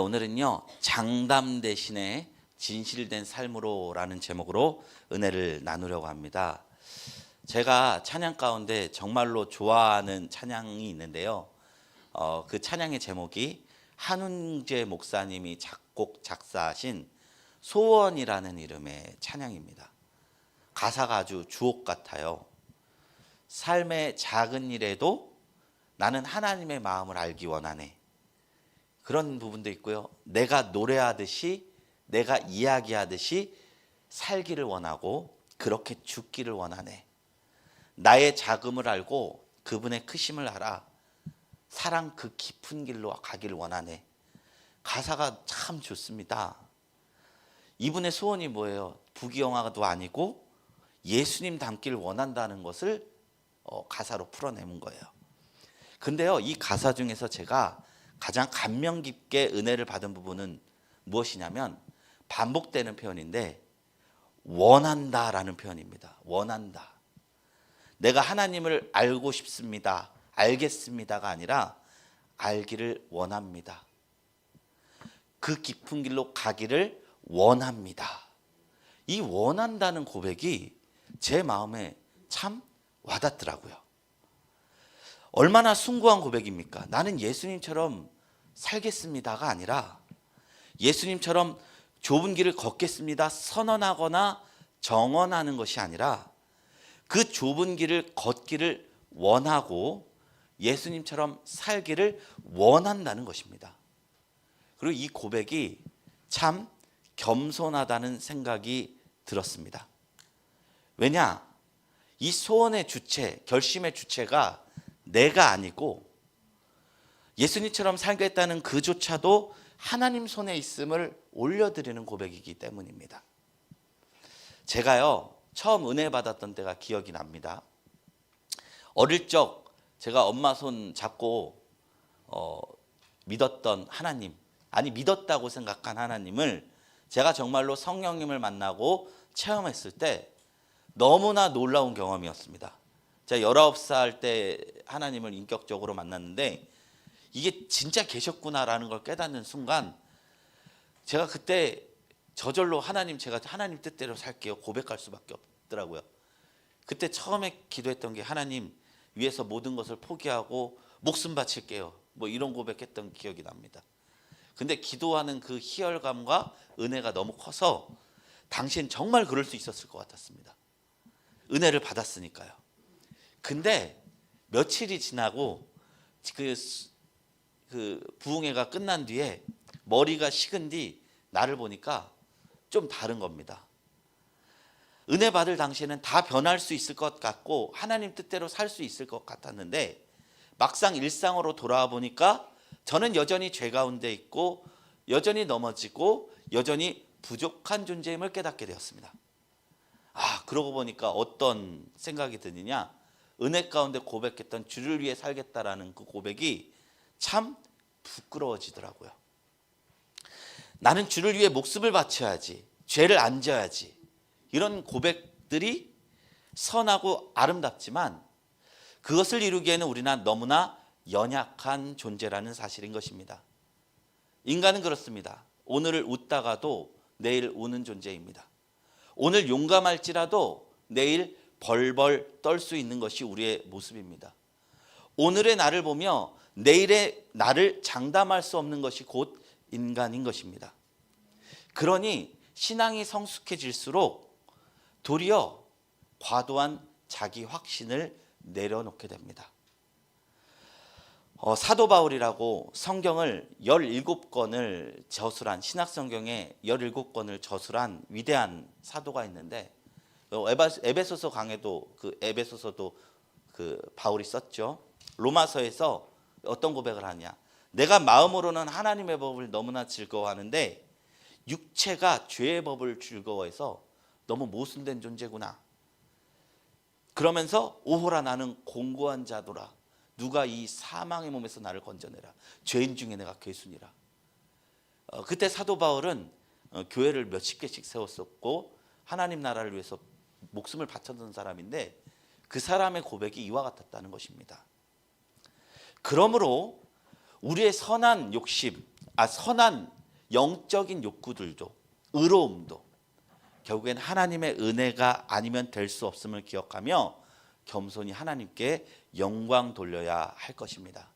오늘은요, 장담 대신에 진실된 삶으로라는 제목으로 은혜를 나누려고 합니다. 제가 찬양 가운데 정말로 좋아하는 찬양이 있는데요. 그 찬양의 제목이 한훈재 목사님이 작곡 작사하신 소원이라는 이름의 찬양입니다. 가사가 아주 주옥 같아요. 삶의 작은 일에도 나는 하나님의 마음을 알기 원하네. 그런 부분도 있고요. 내가 노래하듯이, 내가 이야기하듯이 살기를 원하고 그렇게 죽기를 원하네. 나의 작음을 알고 그분의 크심을 알아 사랑 그 깊은 길로 가기를 원하네. 가사가 참 좋습니다. 이분의 소원이 뭐예요? 부귀영화도 아니고 예수님 닮기를 원한다는 것을 가사로 풀어내는 거예요. 근데요, 이 가사 중에서 제가 가장 감명 깊게 은혜를 받은 부분은 무엇이냐면 반복되는 표현인데 원한다라는 표현입니다. 원한다. 내가 하나님을 알고 싶습니다. 알겠습니다가 아니라 알기를 원합니다. 그 깊은 길로 가기를 원합니다. 이 원한다는 고백이 제 마음에 참 와닿더라고요. 얼마나 숭고한 고백입니까? 나는 예수님처럼 살겠습니다가 아니라 예수님처럼 좁은 길을 걷겠습니다 선언하거나 정언하는 것이 아니라 그 좁은 길을 걷기를 원하고 예수님처럼 살기를 원한다는 것입니다. 그리고 이 고백이 참 겸손하다는 생각이 들었습니다. 왜냐? 이 소원의 주체, 결심의 주체가 내가 아니고 예수님처럼 살겠다는 그조차도 하나님 손에 있음을 올려드리는 고백이기 때문입니다. 제가요, 처음 은혜 받았던 때가 기억이 납니다. 어릴 적 제가 엄마 손 잡고 믿었던 하나님, 아니 믿었다고 생각한 하나님을 제가 정말로 성령님을 만나고 체험했을 때 너무나 놀라운 경험이었습니다. 제가 19살 때 하나님을 인격적으로 만났는데 이게 진짜 계셨구나라는 걸 깨닫는 순간 제가 그때 저절로 제가 하나님 뜻대로 살게요 고백할 수밖에 없더라고요. 그때 처음에 기도했던 게 하나님 위해서 모든 것을 포기하고 목숨 바칠게요. 뭐 이런 고백했던 기억이 납니다. 근데 기도하는 그 희열감과 은혜가 너무 커서 당시엔 정말 그럴 수 있었을 것 같았습니다. 은혜를 받았으니까요. 근데 며칠이 지나고 그 부흥회가 끝난 뒤에 머리가 식은 뒤 나를 보니까 좀 다른 겁니다. 은혜 받을 당시에는 다 변할 수 있을 것 같고 하나님 뜻대로 살 수 있을 것 같았는데 막상 일상으로 돌아와 보니까 저는 여전히 죄 가운데 있고 여전히 넘어지고 여전히 부족한 존재임을 깨닫게 되었습니다. 그러고 보니까 어떤 생각이 드느냐, 은혜 가운데 고백했던 주를 위해 살겠다라는 그 고백이 참 부끄러워지더라고요. 나는 주를 위해 목숨을 바쳐야지, 죄를 안 져야지, 이런 고백들이 선하고 아름답지만 그것을 이루기에는 우리는 너무나 연약한 존재라는 사실인 것입니다. 인간은 그렇습니다. 오늘을 웃다가도 내일 우는 존재입니다. 오늘 용감할지라도 내일 벌벌 떨 수 있는 것이 우리의 모습입니다. 오늘의 나를 보며 내일의 나를 장담할 수 없는 것이 곧 인간인 것입니다. 그러니 신앙이 성숙해질수록 도리어 과도한 자기 확신을 내려놓게 됩니다. 사도 바울이라고 성경을 17권을 저술한, 신약성경에 17권을 저술한 위대한 사도가 있는데 에베소서 강에도 에베소서도 바울이 썼죠. 로마서에서 어떤 고백을 하냐, 내가 마음으로는 하나님의 법을 너무나 즐거워하는데 육체가 죄의 법을 즐거워해서 너무 모순된 존재구나. 그러면서 오호라 나는 공고한 자도라. 누가 이 사망의 몸에서 나를 건져내라. 죄인 중에 내가 괴순이라. 그때 사도 바울은 교회를 몇십 개씩 세웠었고 하나님 나라를 위해서 목숨을 바쳤던 사람인데 그 사람의 고백이 이와 같았다는 것입니다. 그러므로 우리의 선한 욕심, 선한 영적인 욕구들도, 의로움도 결국엔 하나님의 은혜가 아니면 될 수 없음을 기억하며 겸손히 하나님께 영광 돌려야 할 것입니다.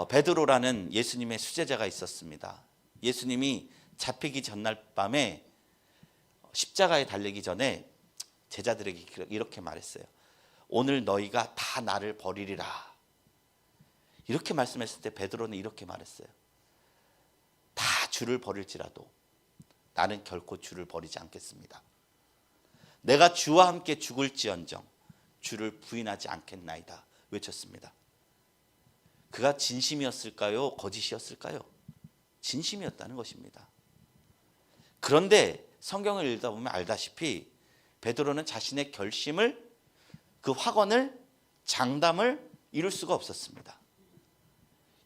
베드로라는 예수님의 수제자가 있었습니다. 예수님이 잡히기 전날 밤에 십자가에 달리기 전에 제자들에게 이렇게 말했어요. 오늘 너희가 다 나를 버리리라. 이렇게 말씀했을 때 베드로는 이렇게 말했어요. 다 주를 버릴지라도 나는 결코 주를 버리지 않겠습니다. 내가 주와 함께 죽을지언정 주를 부인하지 않겠나이다 외쳤습니다. 그가 진심이었을까요? 거짓이었을까요? 진심이었다는 것입니다. 그런데 성경을 읽다 보면 알다시피 베드로는 자신의 결심을, 그 확언을, 장담을 이룰 수가 없었습니다.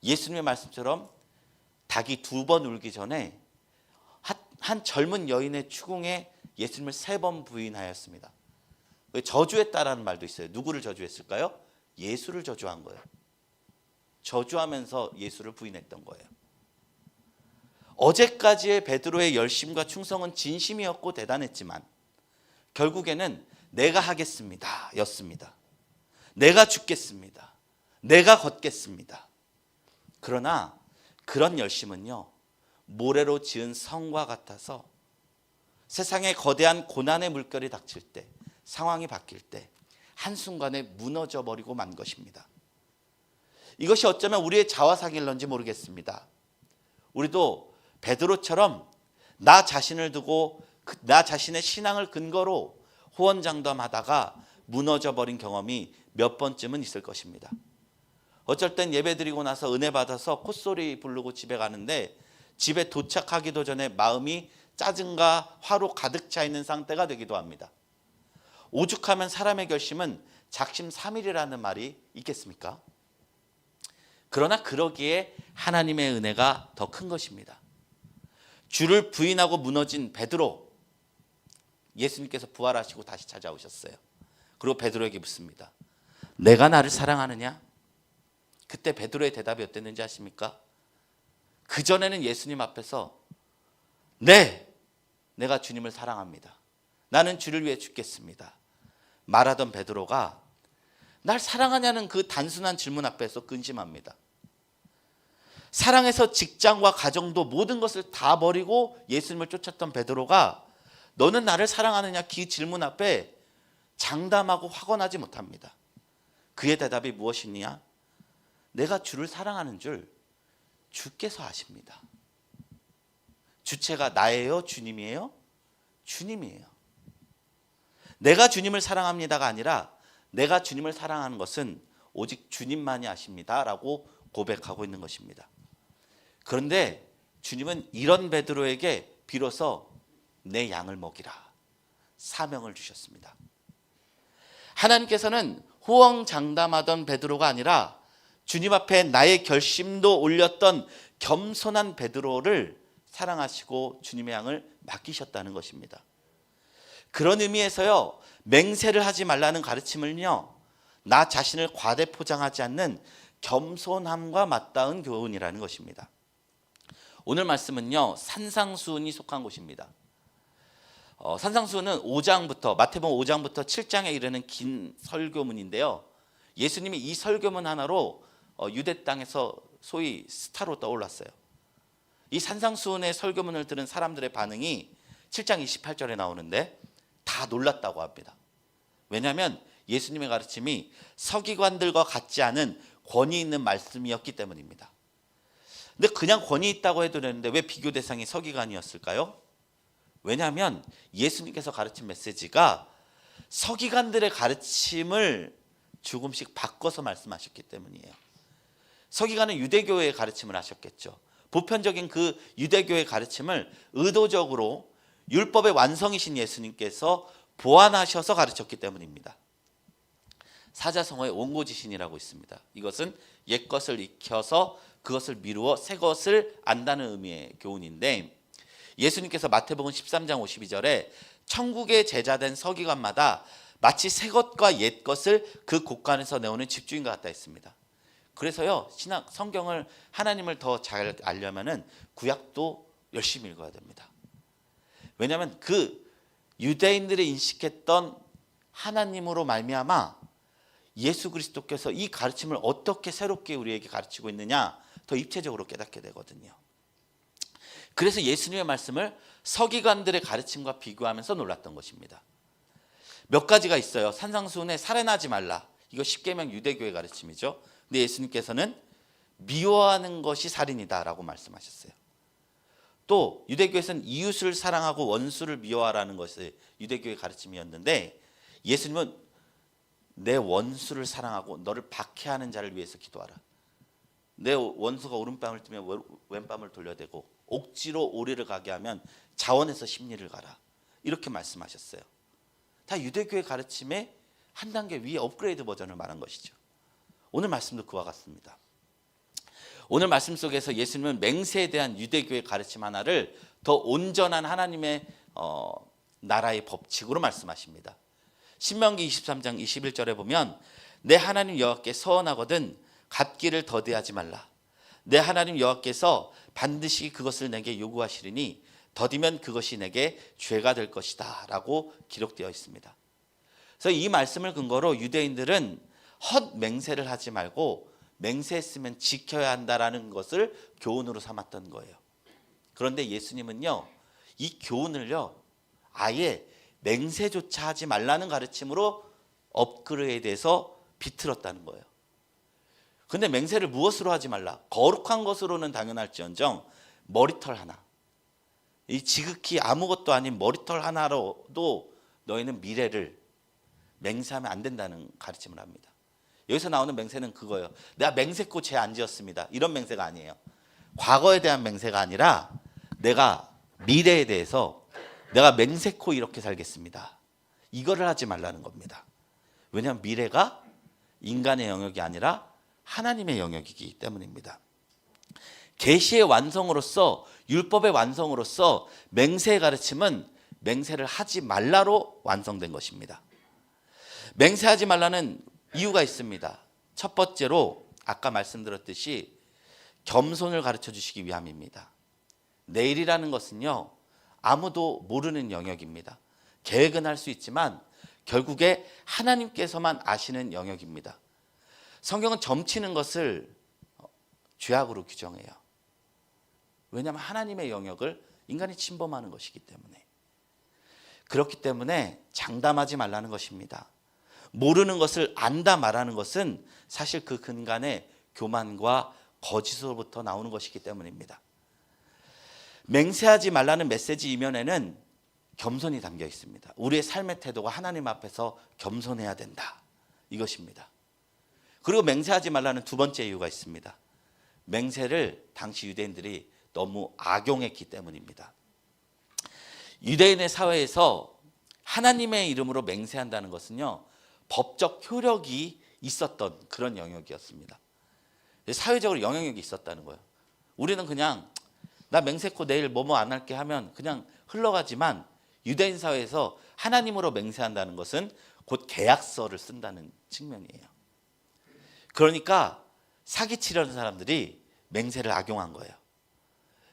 예수님의 말씀처럼 닭이 2번 울기 전에 한 젊은 여인의 추궁에 예수님을 3번 부인하였습니다. 저주했다라는 말도 있어요. 누구를 저주했을까요? 예수를 저주한 거예요. 저주하면서 예수를 부인했던 거예요. 어제까지의 베드로의 열심과 충성은 진심이었고 대단했지만 결국에는 내가 하겠습니다 였습니다. 내가 죽겠습니다. 내가 걷겠습니다. 그러나 그런 열심은요, 모래로 지은 성과 같아서 세상에 거대한 고난의 물결이 닥칠 때, 상황이 바뀔 때 한순간에 무너져 버리고 만 것입니다. 이것이 어쩌면 우리의 자화상일런지 모르겠습니다. 우리도 베드로처럼 나 자신을 두고 나 자신의 신앙을 근거로 호언장담하다가 무너져 버린 경험이 몇 번쯤은 있을 것입니다. 어쩔 땐 예배 드리고 나서 은혜 받아서 콧소리 부르고 집에 가는데 집에 도착하기도 전에 마음이 짜증과 화로 가득 차 있는 상태가 되기도 합니다. 오죽하면 사람의 결심은 작심삼일이라는 말이 있겠습니까? 그러나 그러기에 하나님의 은혜가 더 큰 것입니다. 주를 부인하고 무너진 베드로, 예수님께서 부활하시고 다시 찾아오셨어요. 그리고 베드로에게 묻습니다. 내가 나를 사랑하느냐? 그때 베드로의 대답이 어땠는지 아십니까? 그전에는 예수님 앞에서 네, 내가 주님을 사랑합니다. 나는 주를 위해 죽겠습니다. 말하던 베드로가 날 사랑하냐는 그 단순한 질문 앞에서 근심합니다. 사랑해서 직장과 가정도 모든 것을 다 버리고 예수님을 쫓았던 베드로가 너는 나를 사랑하느냐 그 질문 앞에 장담하고 확언하지 못합니다. 그의 대답이 무엇이냐? 내가 주를 사랑하는 줄 주께서 아십니다. 주체가 나예요? 주님이에요? 주님이에요. 내가 주님을 사랑합니다가 아니라 내가 주님을 사랑하는 것은 오직 주님만이 아십니다 라고 고백하고 있는 것입니다. 그런데 주님은 이런 베드로에게 비로소 내 양을 먹이라 사명을 주셨습니다. 하나님께서는 호언장담하던 베드로가 아니라 주님 앞에 나의 결심도 올렸던 겸손한 베드로를 사랑하시고 주님의 양을 맡기셨다는 것입니다. 그런 의미에서요, 맹세를 하지 말라는 가르침을요, 나 자신을 과대 포장하지 않는 겸손함과 맞닿은 교훈이라는 것입니다. 오늘 말씀은요, 산상수훈이 속한 곳입니다. 산상수훈은 5장부터 마태복음 5장부터 7장에 이르는 긴 설교문인데요. 예수님이 이 설교문 하나로 유대 땅에서 소위 스타로 떠올랐어요. 이 산상수훈의 설교문을 들은 사람들의 반응이 7장 28절에 나오는데 다 놀랐다고 합니다. 왜냐하면 예수님의 가르침이 서기관들과 같지 않은 권위 있는 말씀이었기 때문입니다. 근데 그냥 권위 있다고 해도 되는데 왜 비교 대상이 서기관이었을까요? 왜냐하면 예수님께서 가르친 메시지가 서기관들의 가르침을 조금씩 바꿔서 말씀하셨기 때문이에요. 서기관은 유대교의 가르침을 하셨겠죠. 보편적인 그 유대교의 가르침을 의도적으로 율법의 완성이신 예수님께서 보완하셔서 가르쳤기 때문입니다. 사자성어의 온고지신이라고 있습니다. 이것은 옛것을 익혀서 그것을 미루어 새 것을 안다는 의미의 교훈인데, 예수님께서 마태복음 13장 52절에 천국의 제자된 서기관마다 마치 새 것과 옛 것을 그 곳간에서 내오는 집주인과 같다 했습니다. 그래서요, 신학 성경을 하나님을 더 잘 알려면은 구약도 열심히 읽어야 됩니다. 왜냐하면 그 유대인들이 인식했던 하나님으로 말미암아 예수 그리스도께서 이 가르침을 어떻게 새롭게 우리에게 가르치고 있느냐 더 입체적으로 깨닫게 되거든요. 그래서 예수님의 말씀을 서기관들의 가르침과 비교하면서 놀랐던 것입니다. 몇 가지가 있어요. 산상수훈에 살인하지 말라. 이거 십계명 유대교의 가르침이죠. 근데 예수님께서는 미워하는 것이 살인이다라고 말씀하셨어요. 또 유대교에서는 이웃을 사랑하고 원수를 미워하라는 것이 유대교의 가르침이었는데 예수님은 내 원수를 사랑하고 너를 박해하는 자를 위해서 기도하라. 내 원수가 오른뺨을 뜨면 왼뺨을 돌려대고 옥지로 오리를 가게 하면 자원에서 십리를 가라. 이렇게 말씀하셨어요. 다 유대교의 가르침의 한 단계 위에 업그레이드 버전을 말한 것이죠. 오늘 말씀도 그와 같습니다. 오늘 말씀 속에서 예수님은 맹세에 대한 유대교의 가르침 하나를 더 온전한 하나님의 나라의 법칙으로 말씀하십니다. 신명기 23장 21절에 보면 내 하나님 여호와께 서원하거든 갚기를 더디하지 말라. 내 하나님 여호와께서 반드시 그것을 내게 요구하시리니 더디면 그것이 내게 죄가 될 것이다 라고 기록되어 있습니다. 그래서 이 말씀을 근거로 유대인들은 헛 맹세를 하지 말고 맹세했으면 지켜야 한다라는 것을 교훈으로 삼았던 거예요. 그런데 예수님은요, 이 교훈을요 아예 맹세조차 하지 말라는 가르침으로 업그레이드해서 비틀었다는 거예요. 근데 맹세를 무엇으로 하지 말라? 거룩한 것으로는 당연할지언정 머리털 하나, 이 지극히 아무것도 아닌 머리털 하나로도 너희는 미래를 맹세하면 안 된다는 가르침을 합니다. 여기서 나오는 맹세는 그거예요. 내가 맹세코 죄 안 지었습니다. 이런 맹세가 아니에요. 과거에 대한 맹세가 아니라 내가 미래에 대해서 내가 맹세코 이렇게 살겠습니다. 이거를 하지 말라는 겁니다. 왜냐하면 미래가 인간의 영역이 아니라 하나님의 영역이기 때문입니다. 계시의 완성으로서 율법의 완성으로서 맹세의 가르침은 맹세를 하지 말라로 완성된 것입니다. 맹세하지 말라는 이유가 있습니다. 첫 번째로 아까 말씀드렸듯이 겸손을 가르쳐 주시기 위함입니다. 내일이라는 것은요 아무도 모르는 영역입니다. 계획은 할 수 있지만 결국에 하나님께서만 아시는 영역입니다. 성경은 점치는 것을 죄악으로 규정해요. 왜냐하면 하나님의 영역을 인간이 침범하는 것이기 때문에. 그렇기 때문에 장담하지 말라는 것입니다. 모르는 것을 안다 말하는 것은 사실 그 근간의 교만과 거짓으로부터 나오는 것이기 때문입니다. 맹세하지 말라는 메시지 이면에는 겸손이 담겨 있습니다. 우리의 삶의 태도가 하나님 앞에서 겸손해야 된다. 이것입니다. 그리고 맹세하지 말라는 두 번째 이유가 있습니다. 맹세를 당시 유대인들이 너무 악용했기 때문입니다. 유대인의 사회에서 하나님의 이름으로 맹세한다는 것은요 법적 효력이 있었던 그런 영역이었습니다. 사회적으로 영향력이 있었다는 거예요. 우리는 그냥 나 맹세코 내일 뭐뭐 안 할게 하면 그냥 흘러가지만 유대인 사회에서 하나님으로 맹세한다는 것은 곧 계약서를 쓴다는 측면이에요. 그러니까 사기치려는 사람들이 맹세를 악용한 거예요.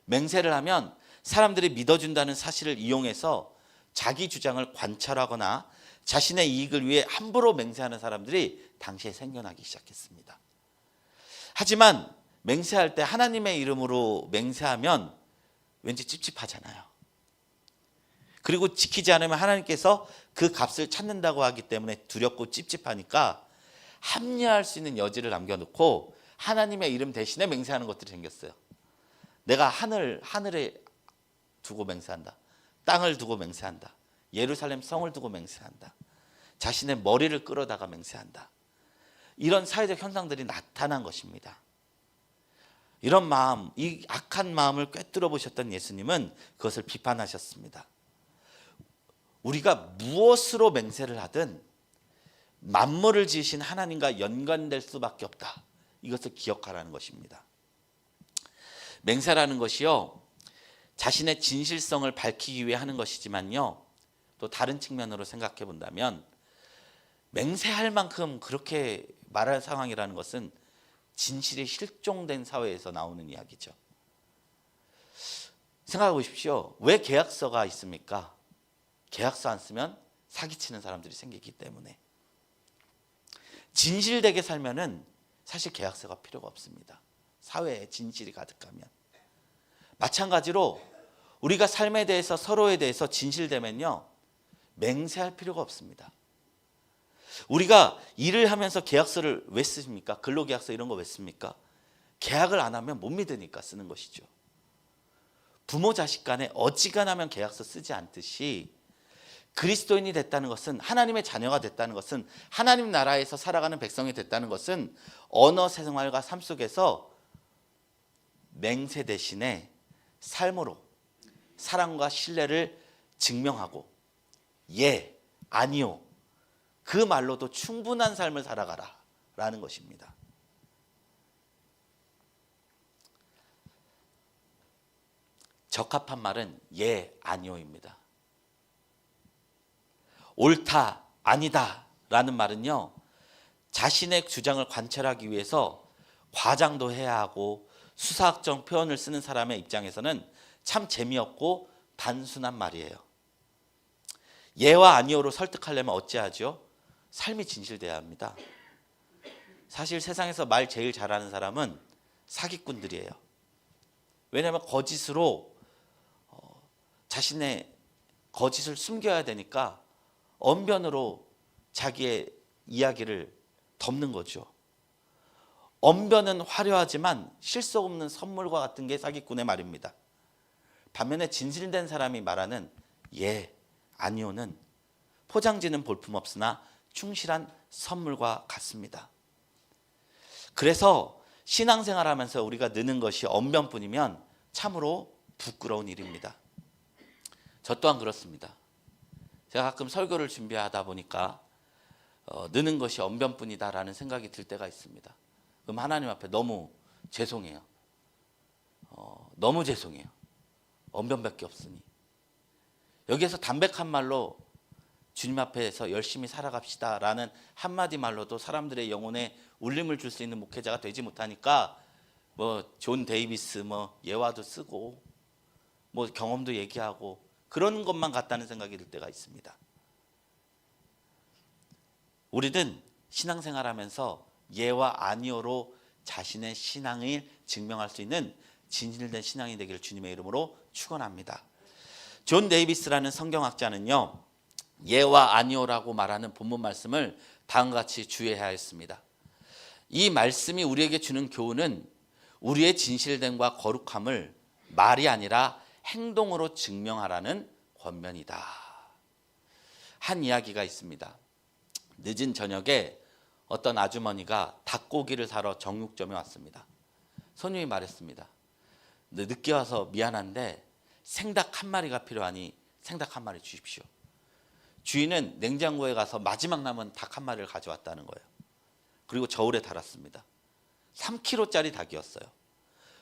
맹세를 하면 사람들이 믿어준다는 사실을 이용해서 자기 주장을 관철하거나 자신의 이익을 위해 함부로 맹세하는 사람들이 당시에 생겨나기 시작했습니다. 하지만 맹세할 때 하나님의 이름으로 맹세하면 왠지 찝찝하잖아요. 그리고 지키지 않으면 하나님께서 그 값을 찾는다고 하기 때문에 두렵고 찝찝하니까 합리화할 수 있는 여지를 남겨놓고 하나님의 이름 대신에 맹세하는 것들이 생겼어요. 내가 하늘에 두고 맹세한다. 땅을 두고 맹세한다. 예루살렘 성을 두고 맹세한다. 자신의 머리를 끌어다가 맹세한다. 이런 사회적 현상들이 나타난 것입니다. 이런 마음, 이 악한 마음을 꿰뚫어 보셨던 예수님은 그것을 비판하셨습니다. 우리가 무엇으로 맹세를 하든 만물을 지으신 하나님과 연관될 수밖에 없다. 이것을 기억하라는 것입니다. 맹세라는 것이요 자신의 진실성을 밝히기 위해 하는 것이지만요 또 다른 측면으로 생각해 본다면 맹세할 만큼 그렇게 말할 상황이라는 것은 진실이 실종된 사회에서 나오는 이야기죠. 생각해 보십시오. 왜 계약서가 있습니까? 계약서 안 쓰면 사기치는 사람들이 생기기 때문에. 진실되게 살면은 사실 계약서가 필요가 없습니다. 사회에 진실이 가득하면. 마찬가지로 우리가 삶에 대해서 서로에 대해서 진실되면요, 맹세할 필요가 없습니다. 우리가 일을 하면서 계약서를 왜 씁니까? 근로계약서 이런 거 왜 씁니까? 계약을 안 하면 못 믿으니까 쓰는 것이죠. 부모 자식 간에 어지간하면 계약서 쓰지 않듯이 그리스도인이 됐다는 것은, 하나님의 자녀가 됐다는 것은, 하나님 나라에서 살아가는 백성이 됐다는 것은 언어 생활과 삶 속에서 맹세 대신에 삶으로 사랑과 신뢰를 증명하고 예, 아니요, 그 말로도 충분한 삶을 살아가라 라는 것입니다. 적합한 말은 예, 아니요입니다. 옳다, 아니다 라는 말은요, 자신의 주장을 관철하기 위해서 과장도 해야 하고 수사학적 표현을 쓰는 사람의 입장에서는 참 재미없고 단순한 말이에요. 예와 아니오로 설득하려면 어찌하죠? 삶이 진실돼야 합니다. 사실 세상에서 말 제일 잘하는 사람은 사기꾼들이에요. 왜냐하면 거짓으로 자신의 거짓을 숨겨야 되니까 언변으로 자기의 이야기를 덮는 거죠. 언변은 화려하지만 실속 없는 선물과 같은 게 사기꾼의 말입니다. 반면에 진실된 사람이 말하는 예, 아니오는 포장지는 볼품없으나 충실한 선물과 같습니다. 그래서 신앙생활하면서 우리가 느는 것이 언변뿐이면 참으로 부끄러운 일입니다. 저 또한 그렇습니다. 제가 가끔 설교를 준비하다 보니까 느는 것이 언변뿐이다라는 생각이 들 때가 있습니다. 그럼 하나님 앞에 너무 죄송해요. 너무 죄송해요. 언변밖에 없으니. 여기에서 담백한 말로 주님 앞에서 열심히 살아갑시다 라는 한마디 말로도 사람들의 영혼에 울림을 줄 수 있는 목회자가 되지 못하니까 존 데이비스 예화도 쓰고 경험도 얘기하고 그런 것만 같다는 생각이 들 때가 있습니다. 우리는 신앙생활하면서 예와 아니오로 자신의 신앙을 증명할 수 있는 진실된 신앙이 되기를 주님의 이름으로 축원합니다. 존 데이비스라는 성경학자는요, 예와 아니오라고 말하는 본문 말씀을 다음과 같이 주의해야 했습니다. 이 말씀이 우리에게 주는 교훈은 우리의 진실됨과 거룩함을 말이 아니라 행동으로 증명하라는 권면이다. 한 이야기가 있습니다. 늦은 저녁에 어떤 아주머니가 닭고기를 사러 정육점에 왔습니다. 손님이 말했습니다. 늦게 와서 미안한데 생닭 한 마리가 필요하니 생닭 한 마리 주십시오. 주인은 냉장고에 가서 마지막 남은 닭 한 마리를 가져왔다는 거예요. 그리고 저울에 달았습니다. 3kg짜리 닭이었어요.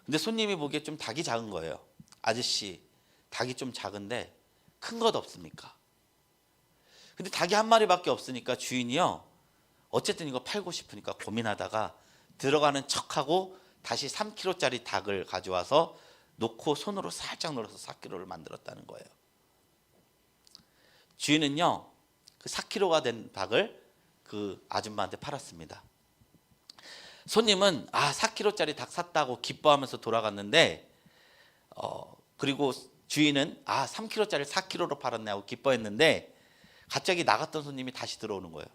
근데 손님이 보기에 좀 닭이 작은 거예요. 아저씨, 닭이 좀 작은데 큰 것 없습니까? 근데 닭이 한 마리밖에 없으니까 주인이요, 어쨌든 이거 팔고 싶으니까 고민하다가 들어가는 척하고 다시 3kg짜리 닭을 가져와서 놓고 손으로 살짝 눌러서 4kg를 만들었다는 거예요. 주인은요, 그 4kg가 된 닭을 그 아줌마한테 팔았습니다. 손님은 4kg짜리 닭 샀다고 기뻐하면서 돌아갔는데 그리고 주인은 3kg짜리 4kg로 팔았네 하고 기뻐했는데 갑자기 나갔던 손님이 다시 들어오는 거예요.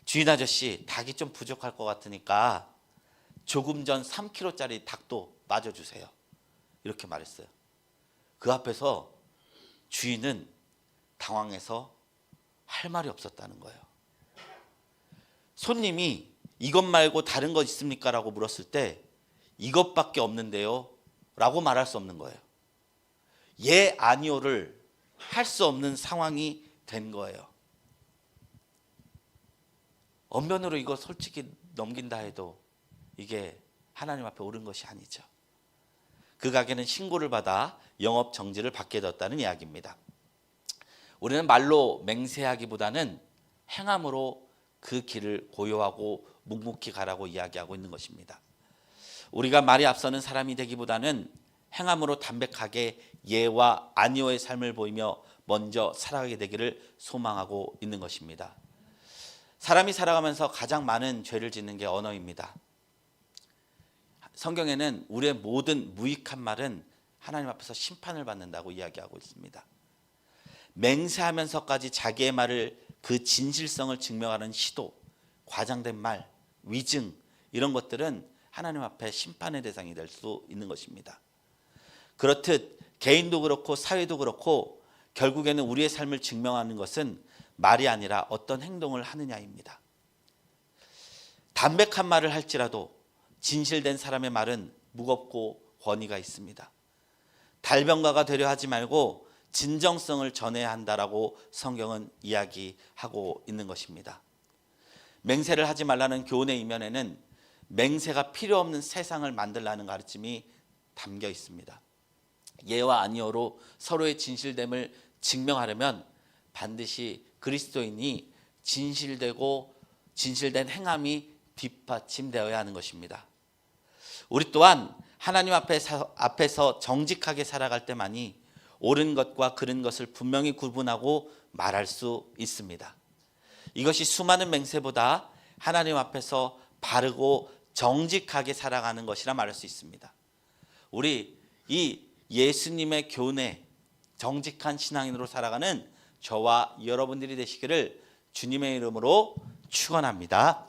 주인 아저씨, 닭이 좀 부족할 것 같으니까 조금 전 3kg짜리 닭도 마저 주세요. 이렇게 말했어요. 그 앞에서 주인은 당황해서 할 말이 없었다는 거예요. 손님이 이것 말고 다른 거 있습니까? 라고 물었을 때 이것밖에 없는데요 라고 말할 수 없는 거예요. 예, 아니오를 할 수 없는 상황이 된 거예요. 언변으로 이거 솔직히 넘긴다 해도 이게 하나님 앞에 옳은 것이 아니죠. 그 가게는 신고를 받아 영업 정지를 받게 되었다는 이야기입니다. 우리는 말로 맹세하기보다는 행함으로 그 길을 고요하고 묵묵히 가라고 이야기하고 있는 것입니다. 우리가 말이 앞서는 사람이 되기보다는 행함으로 담백하게 예와 아니오의 삶을 보이며 먼저 살아가게 되기를 소망하고 있는 것입니다. 사람이 살아가면서 가장 많은 죄를 짓는 게 언어입니다. 성경에는 우리의 모든 무익한 말은 하나님 앞에서 심판을 받는다고 이야기하고 있습니다. 맹세하면서까지 자기의 말을 그 진실성을 증명하는 시도, 과장된 말, 위증 이런 것들은 하나님 앞에 심판의 대상이 될 수 있는 것입니다. 그렇듯 개인도 그렇고 사회도 그렇고 결국에는 우리의 삶을 증명하는 것은 말이 아니라 어떤 행동을 하느냐입니다. 담백한 말을 할지라도 진실된 사람의 말은 무겁고 권위가 있습니다. 달변가가 되려 하지 말고 진정성을 전해야 한다라고 성경은 이야기하고 있는 것입니다. 맹세를 하지 말라는 교훈의 이면에는 맹세가 필요 없는 세상을 만들라는 가르침이 담겨 있습니다. 예와 아니오로 서로의 진실됨을 증명하려면 반드시 그리스도인이 진실되고 진실된 행함이 뒷받침되어야 하는 것입니다. 우리 또한 하나님 앞에서 정직하게 살아갈 때만이 옳은 것과 그른 것을 분명히 구분하고 말할 수 있습니다. 이것이 수많은 맹세보다 하나님 앞에서 바르고 정직하게 살아가는 것이라 말할 수 있습니다. 우리 이 예수님의 교훈에 정직한 신앙인으로 살아가는 저와 여러분들이 되시기를 주님의 이름으로 축원합니다.